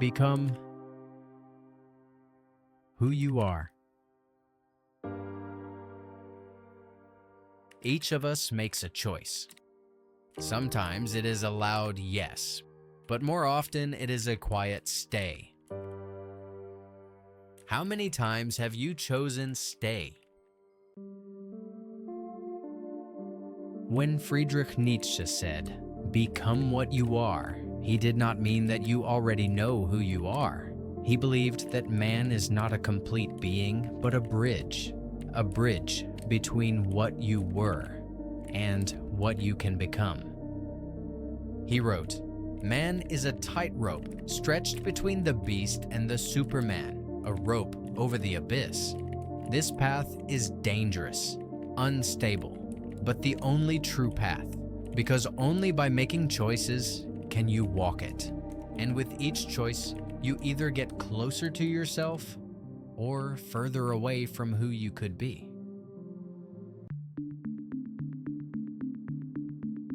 become who you are. Each of us makes a choice. Sometimes it is a loud yes, but more often it is a quiet stay. How many times have you chosen stay? When Friedrich Nietzsche said, "Become what you are," he did not mean that you already know who you are. He believed that man is not a complete being, but a bridge between what you were and what you can become. He wrote, "Man is a tightrope stretched between the beast and the Superman, a rope over the abyss. This path is dangerous, unstable, but the only true path, because only by making choices can you walk it. And with each choice, you either get closer to yourself or further away from who you could be."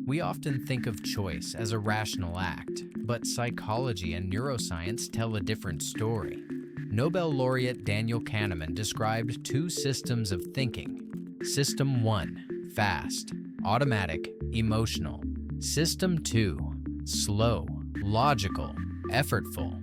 We often think of choice as a rational act, but psychology and neuroscience tell a different story. Nobel laureate Daniel Kahneman described two systems of thinking. System 1, fast, automatic, emotional. System 2, slow, logical, effortful.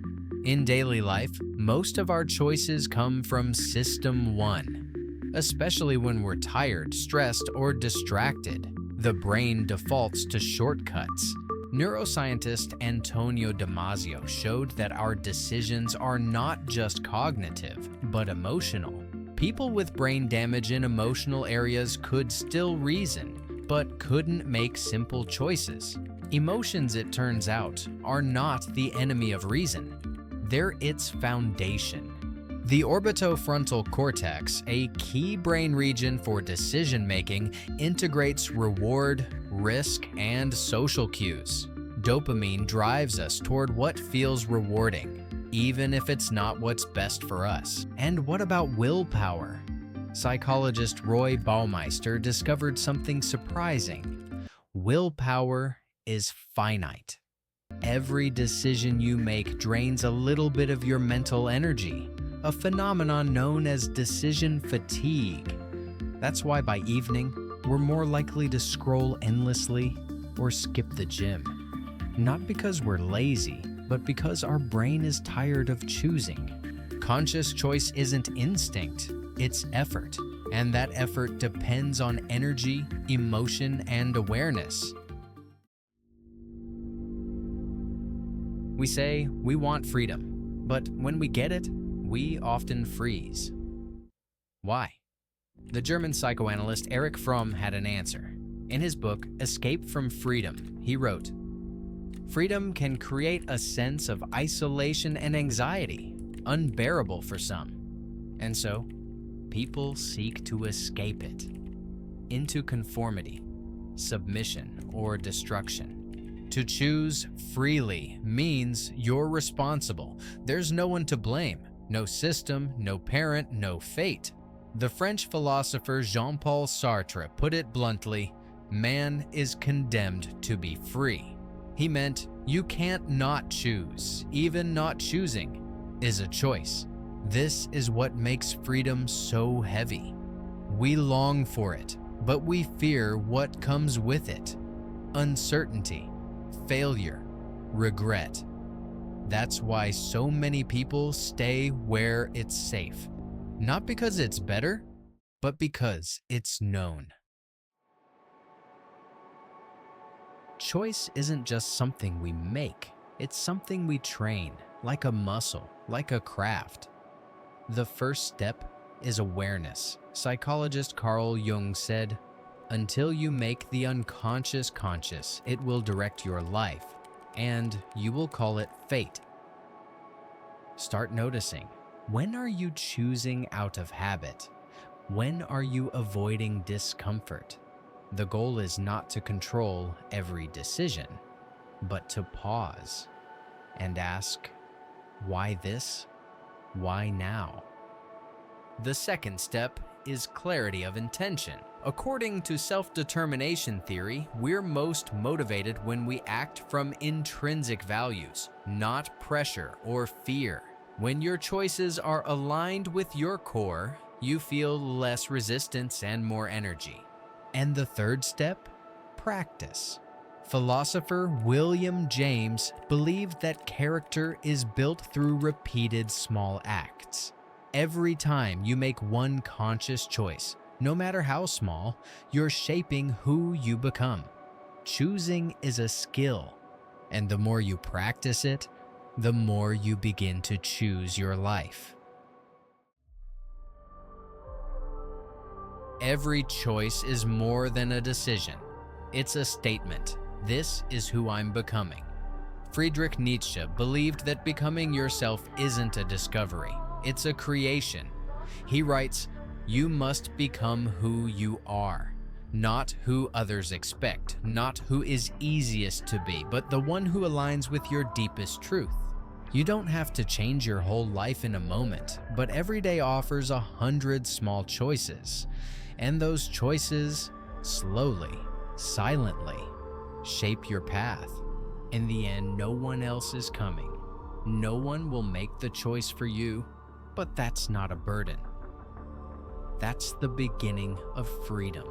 In daily life, most of our choices come from System 1, especially when we're tired, stressed, or distracted. The brain defaults to shortcuts. Neuroscientist Antonio Damasio showed that our decisions are not just cognitive, but emotional. People with brain damage in emotional areas could still reason, but couldn't make simple choices. Emotions, it turns out, are not the enemy of reason. They're its foundation. The orbitofrontal cortex, a key brain region for decision-making, integrates reward, risk, and social cues. Dopamine drives us toward what feels rewarding, even if it's not what's best for us. And what about willpower? Psychologist Roy Baumeister discovered something surprising. Willpower is finite. Every decision you make drains a little bit of your mental energy, a phenomenon known as decision fatigue. That's why by evening, we're more likely to scroll endlessly or skip the gym. Not because we're lazy, but because our brain is tired of choosing. Conscious choice isn't instinct, it's effort. And that effort depends on energy, emotion, and awareness. We say we want freedom, but when we get it, we often freeze. Why? The German psychoanalyst Erich Fromm had an answer. In his book, Escape from Freedom, he wrote, "Freedom can create a sense of isolation and anxiety, unbearable for some. And so, people seek to escape it into conformity, submission, or destruction. To choose freely means you're responsible. There's no one to blame. No system, no parent, no fate." The French philosopher Jean-Paul Sartre put it bluntly, "Man is condemned to be free." He meant you can't not choose. Even not choosing is a choice. This is what makes freedom so heavy. We long for it, but we fear what comes with it. Uncertainty, failure, regret. That's why so many people stay where it's safe. Not because it's better, but because it's known. Choice isn't just something we make. It's something we train, like a muscle, like a craft. The first step is awareness. Psychologist Carl Jung said, "Until you make the unconscious conscious, it will direct your life, and you will call it fate." Start noticing. When are you choosing out of habit? When are you avoiding discomfort? The goal is not to control every decision, but to pause and ask, why this? Why now? The second step is clarity of intention. According to self-determination theory, we're most motivated when we act from intrinsic values, not pressure or fear. When your choices are aligned with your core, you feel less resistance and more energy. And the third step? Practice. Philosopher William James believed that character is built through repeated small acts. Every time you make one conscious choice, no matter how small, you're shaping who you become. Choosing is a skill, and the more you practice it, the more you begin to choose your life. Every choice is more than a decision. It's a statement. This is who I'm becoming. Friedrich Nietzsche believed that becoming yourself isn't a discovery, it's a creation. He writes, "You must become who you are, not who others expect, not who is easiest to be, but the one who aligns with your deepest truth." You don't have to change your whole life in a moment, but every day offers 100 small choices. And those choices, slowly, silently, shape your path. In the end, no one else is coming. No one will make the choice for you, but that's not a burden. That's the beginning of freedom.